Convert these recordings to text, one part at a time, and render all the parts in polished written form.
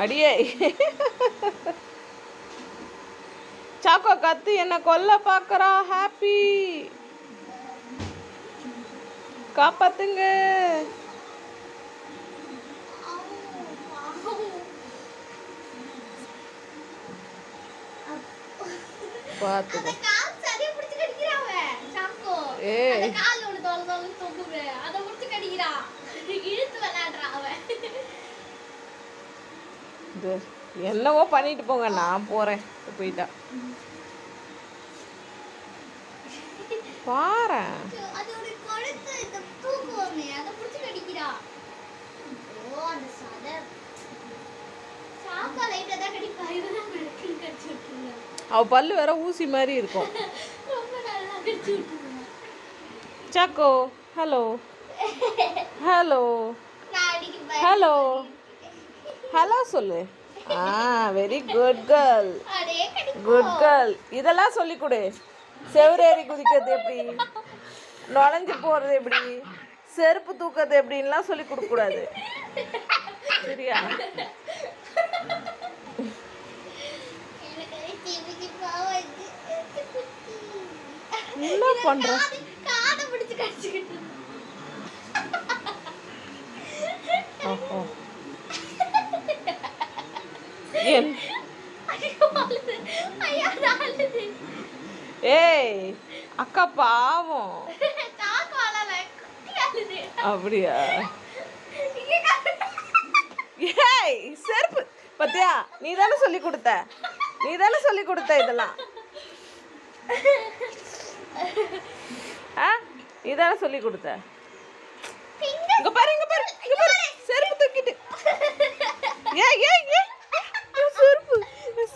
அடியே சாக்கோ கத்து என்ன கொல்ல பாக்குறா. ஹாப்பி காப்பாத்துங்க. பாத்து என்னவோ பண்ணிட்டு போங்க, நான் போறேன். போயிட்டா பாரு. அவ பல்லு வேற ஊசி மாதிரி இருக்கும். சாக்கோ ஹலோ ஹலோ ஹலோ ஹலோ சொல்லு. Very good girl, good girl. இதெல்லாம் சொல்லி கொடு. செவரேறி குதிக்கிறது எப்படி, நுழைஞ்சு போறது எப்படி, செருப்பு தூக்கிறது எப்படின்லாம் சொல்லி கொடுக்க கூடாது, சரியா? என்ன பண்ற? ஏய் அக்கா பாவம். அப்படியா? ஏய் செருப்பு பத்தியா, நீ தானே சொல்லி கொடுத்த, நீ தானே சொல்லி கொடுத்த இதெல்லாம். நீ தானே சொல்லி கொடுத்த. இங்க பாரு, இங்க பாரு, இங்க பாரு, செருப்பு தூக்கிட்டு. ஏய் ஏய் ஏய் செருப்பு,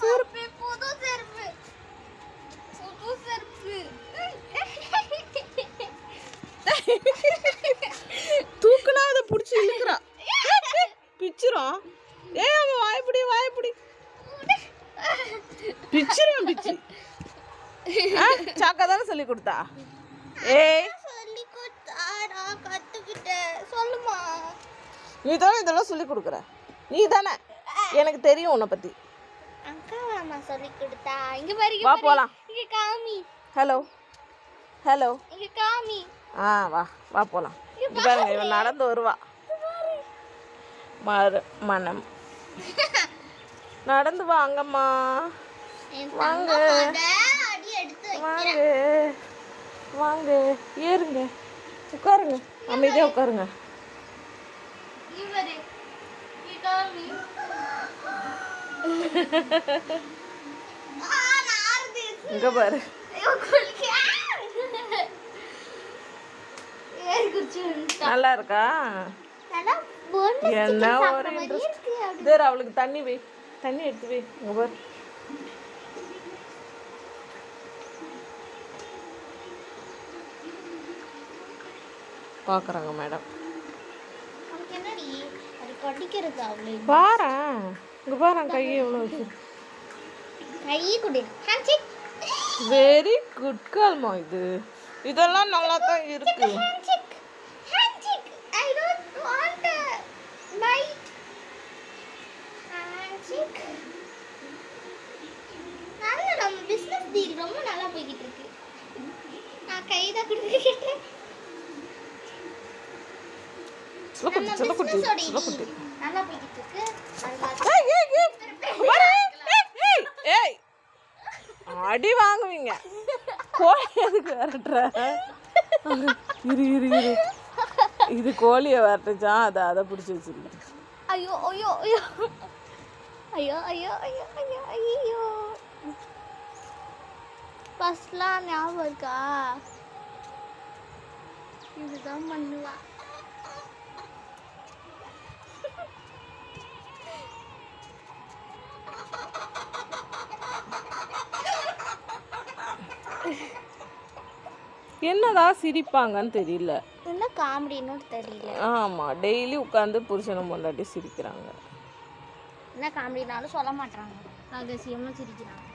செருப்பு புது செருப்பு, புது செருப்பு. தூக்குனா அதை பிடிச்சி இழுக்கிறா, பிச்சிரும். ஏய் அவன் வாய்ப்பிடி, வாய்ப்பிடி பிச்சிரும், பிச்சு. சாக்கா தானே சொல்லி கொடுத்தா. ஏய் சொல்லி கொடுத்தா, நான் கத்துக்கிட்டேன். சொல்லுமா, நீ தானே இதெல்லாம் சொல்லி கொடுக்குற, நீ தானே. எனக்கு தெரியும் உன்னை பத்தி. அக்கா அம்மா சொல்லி கொடுத்தா. இங்க பாரு, வா போலாம். இங்க காமி. ஹலோ ஹலோ, இங்க காமி. வா வா போலாம். இங்க பாருங்க, இவன் நடந்து வருவா. மனம் நடந்து வாங்கம்மா, வாங்க வாங்க வாங்க, ஏறுங்க, உட்காருங்க, அமைதியாக உட்காருங்க. இங்க பாரு, நல்லா இருக்கா? என்ன ஒரு இன்ட்ரெஸ்ட். தேர் அவளுக்கு தண்ணி வை, தண்ணி எடுத்து வை. இங்க பாரு, பார்க்குறாங்க மேடம். பாரு, இங்கே பாரு கையை எவ்வளோ வச்சு. வெரி குட் கால்மா. இது இதெல்லாம் நல்லா தான் இருக்கு. ரொம்ப நல்லா போய்கிட்டு இருக்கு. நான் கைதான் கொடுத்துக்கிட்டேன். அடி வாங்குவீங்க. கோழி எதுக்கு விரட்டுற? இரு இரு இரு, இது கோழியை விரட்டுச்சா, அதை பிடிச்சி வச்சிருக்கு. ஐயோ ஐயோ ஐயோ ஐயோ ஐயோ ஐயோ ஐயோ ஐயோ. ஃபர்ஸ்ட்லாம் ஞாபகம் இருக்கா? இதுதான் பண்ணுவா. என்னடா சிரிப்பாங்கன்னு தெரியல, என்ன காமெடின்னு தெரியல. ஆமா, டெய்லி உட்காந்து புருஷனை பொண்டாட்டி சிரிக்கிறாங்க. என்ன காமெடினாலும் சொல்ல மாட்டாங்க, ரகசியமா சிரிக்கிறாங்க.